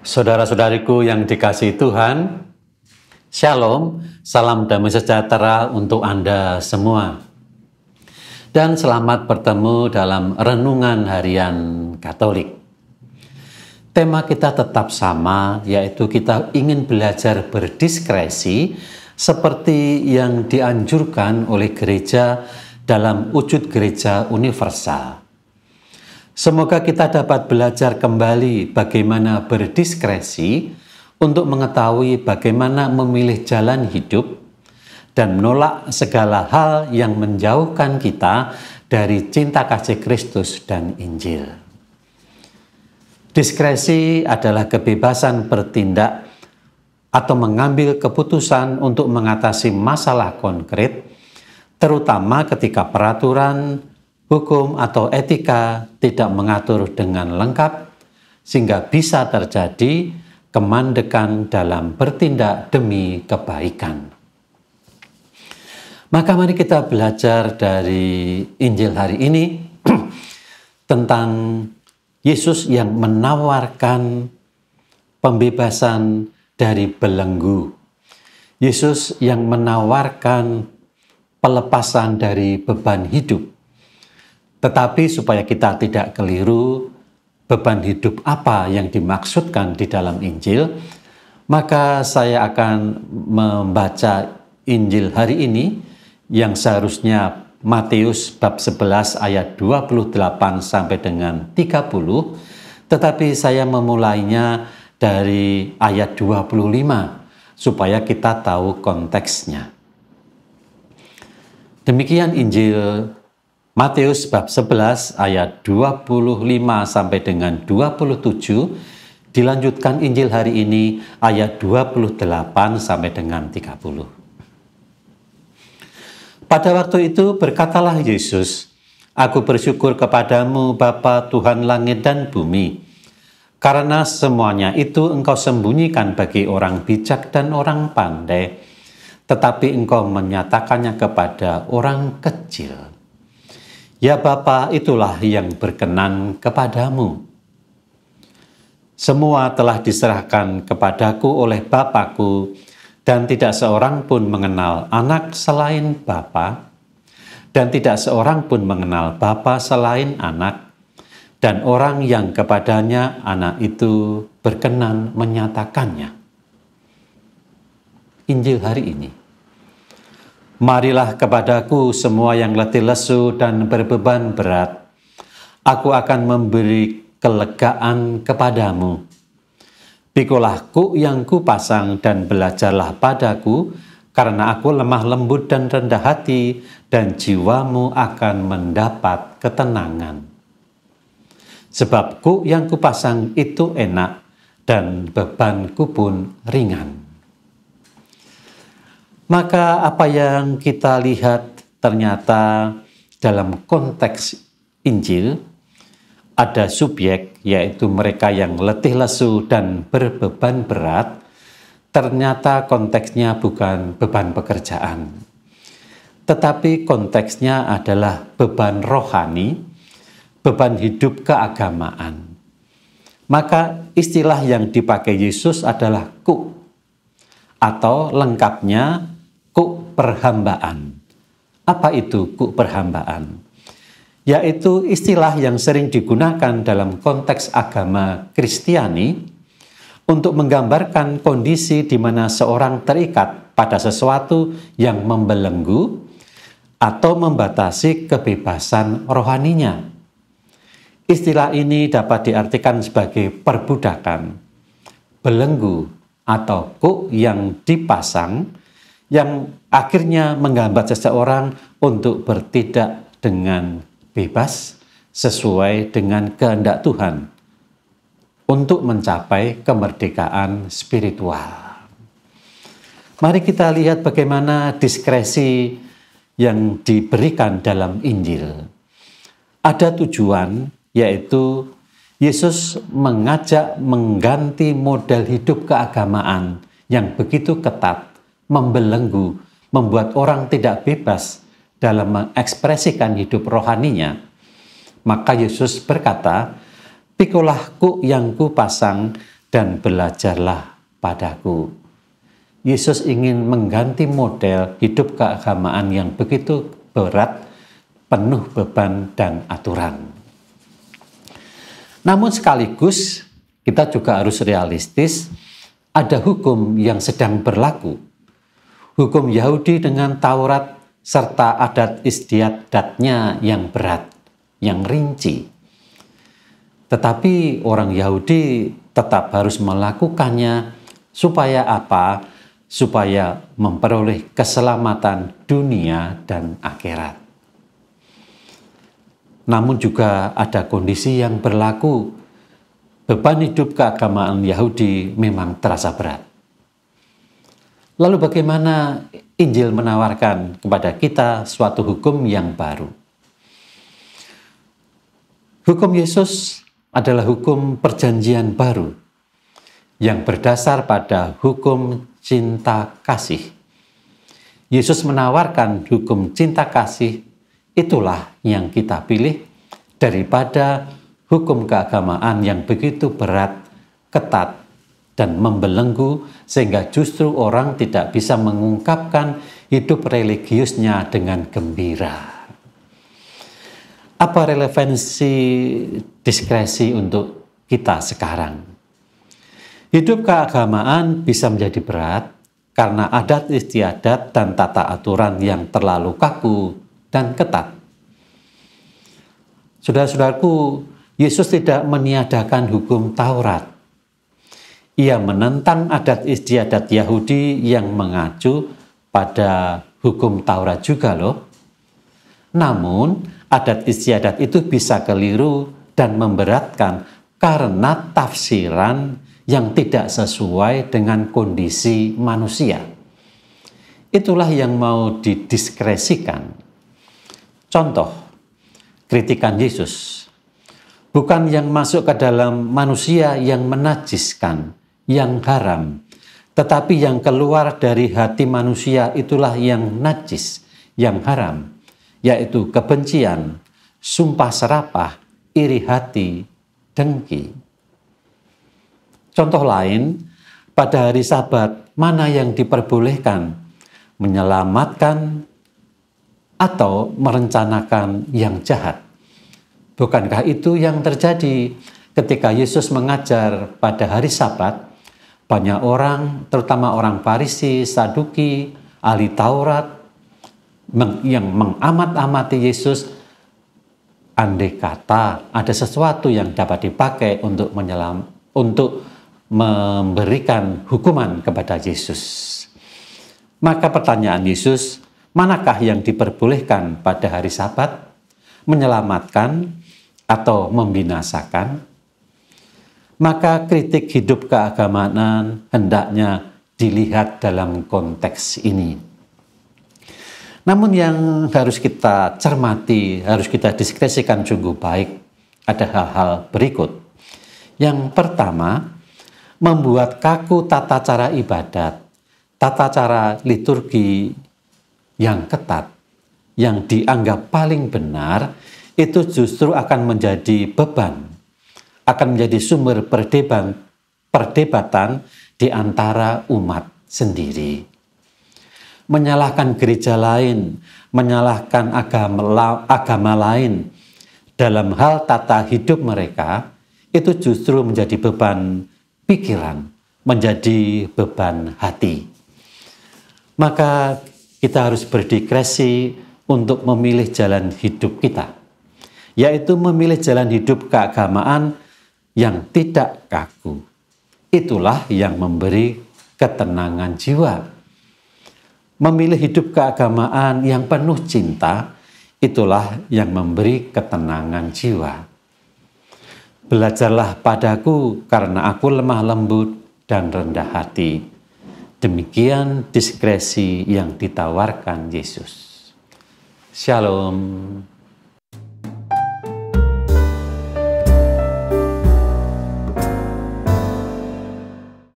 Saudara-saudariku yang dikasihi Tuhan, Shalom, salam damai sejahtera untuk Anda semua. Dan selamat bertemu dalam Renungan Harian Katolik. Tema kita tetap sama, yaitu kita ingin belajar berdiskresi seperti yang dianjurkan oleh gereja dalam wujud gereja universal. Semoga kita dapat belajar kembali bagaimana berdiskresi untuk mengetahui bagaimana memilih jalan hidup dan menolak segala hal yang menjauhkan kita dari cinta kasih Kristus dan Injil. Diskresi adalah kebebasan bertindak atau mengambil keputusan untuk mengatasi masalah konkret, terutama ketika peraturan, hukum atau etika tidak mengatur dengan lengkap sehingga bisa terjadi kemandekan dalam bertindak demi kebaikan. Maka mari kita belajar dari Injil hari ini tentang Yesus yang menawarkan pembebasan dari belenggu. Yesus yang menawarkan pelepasan dari beban hidup. Tetapi supaya kita tidak keliru beban hidup apa yang dimaksudkan di dalam Injil, maka saya akan membaca Injil hari ini yang seharusnya Matius bab 11 ayat 28 sampai dengan 30, tetapi saya memulainya dari ayat 25 supaya kita tahu konteksnya. Demikian Injil Matius bab 11 ayat 25 sampai dengan 27, dilanjutkan Injil hari ini ayat 28 sampai dengan 30. Pada waktu itu berkatalah Yesus, "Aku bersyukur kepadamu Bapa Tuhan langit dan bumi, karena semuanya itu Engkau sembunyikan bagi orang bijak dan orang pandai, tetapi Engkau menyatakannya kepada orang kecil. Ya Bapa, itulah yang berkenan kepadamu. Semua telah diserahkan kepadaku oleh Bapakku, dan tidak seorang pun mengenal anak selain Bapa, dan tidak seorang pun mengenal Bapa selain anak, dan orang yang kepadanya anak itu berkenan menyatakannya." Injil hari ini. "Marilah kepadaku semua yang letih lesu dan berbeban berat. Aku akan memberi kelegaan kepadamu. Pikulah kuk yang kupasang dan belajarlah padaku, karena aku lemah lembut dan rendah hati, dan jiwamu akan mendapat ketenangan. Sebab kuk yang kupasang itu enak, dan bebanku pun ringan." Maka apa yang kita lihat ternyata dalam konteks Injil ada subjek, yaitu mereka yang letih lesu dan berbeban berat. Ternyata konteksnya bukan beban pekerjaan, tetapi konteksnya adalah beban rohani, beban hidup keagamaan. Maka istilah yang dipakai Yesus adalah kuk, atau lengkapnya kuk perhambaan. Apa itu kuk perhambaan? Yaitu istilah yang sering digunakan dalam konteks agama Kristiani untuk menggambarkan kondisi di mana seorang terikat pada sesuatu yang membelenggu atau membatasi kebebasan rohaninya. Istilah ini dapat diartikan sebagai perbudakan, belenggu, atau kuk yang dipasang, yang akhirnya menghambat seseorang untuk bertindak dengan bebas sesuai dengan kehendak Tuhan untuk mencapai kemerdekaan spiritual. Mari kita lihat bagaimana diskresi yang diberikan dalam Injil. Ada tujuan, yaitu Yesus mengajak mengganti model hidup keagamaan yang begitu ketat, membelenggu, membuat orang tidak bebas dalam mengekspresikan hidup rohaninya. Maka Yesus berkata, "Pikulah kuk yang kupasang dan belajarlah padaku. Yesus ingin mengganti model hidup keagamaan yang begitu berat, penuh beban dan aturan. Namun sekaligus kita juga harus realistis, ada hukum yang sedang berlaku. Hukum Yahudi dengan Taurat serta adat istiadatnya yang berat, yang rinci. Tetapi orang Yahudi tetap harus melakukannya supaya apa? Supaya memperoleh keselamatan dunia dan akhirat. Namun juga ada kondisi yang berlaku. Beban hidup keagamaan Yahudi memang terasa berat. Lalu bagaimana Injil menawarkan kepada kita suatu hukum yang baru? Hukum Yesus adalah hukum perjanjian baru yang berdasar pada hukum cinta kasih. Yesus menawarkan hukum cinta kasih, itulah yang kita pilih daripada hukum keagamaan yang begitu berat, ketat, dan membelenggu sehingga justru orang tidak bisa mengungkapkan hidup religiusnya dengan gembira. Apa relevansi diskresi untuk kita sekarang? Hidup keagamaan bisa menjadi berat karena adat istiadat dan tata aturan yang terlalu kaku dan ketat. Saudara-saudaraku, Yesus tidak meniadakan hukum Taurat. Ia menentang adat istiadat Yahudi yang mengacu pada hukum Taurat juga loh. Namun, adat istiadat itu bisa keliru dan memberatkan karena tafsiran yang tidak sesuai dengan kondisi manusia. Itulah yang mau didiskresikan. Contoh, kritikan Yesus. Bukan yang masuk ke dalam manusia yang menajiskan, yang haram, tetapi yang keluar dari hati manusia itulah yang najis, yang haram, yaitu kebencian, sumpah serapah, iri hati, dengki. Contoh lain, pada hari Sabat, mana yang diperbolehkan? Menyelamatkan atau merencanakan yang jahat? Bukankah itu yang terjadi ketika Yesus mengajar pada hari Sabat? Banyak orang, terutama orang Farisi, Saduki, ahli Taurat, yang mengamat-amati Yesus, andai kata ada sesuatu yang dapat dipakai untuk memberikan hukuman kepada Yesus. Maka pertanyaan Yesus, manakah yang diperbolehkan pada hari Sabat? Menyelamatkan atau membinasakan? Maka kritik hidup keagamaan hendaknya dilihat dalam konteks ini. Namun yang harus kita cermati, harus kita diskresikan sungguh baik, ada hal-hal berikut. Yang pertama, membuat kaku tata cara ibadat, tata cara liturgi yang ketat, yang dianggap paling benar, itu justru akan menjadi beban, akan menjadi sumber perdebatan di antara umat sendiri. Menyalahkan gereja lain, menyalahkan agama lain dalam hal tata hidup mereka, itu justru menjadi beban pikiran, menjadi beban hati. Maka kita harus berdikresi untuk memilih jalan hidup kita, yaitu memilih jalan hidup keagamaan yang tidak kaku. Itulah yang memberi ketenangan jiwa. Memilih hidup keagamaan yang penuh cinta, itulah yang memberi ketenangan jiwa. Belajarlah padaku karena aku lemah lembut dan rendah hati. Demikian diskresi yang ditawarkan Yesus. Shalom.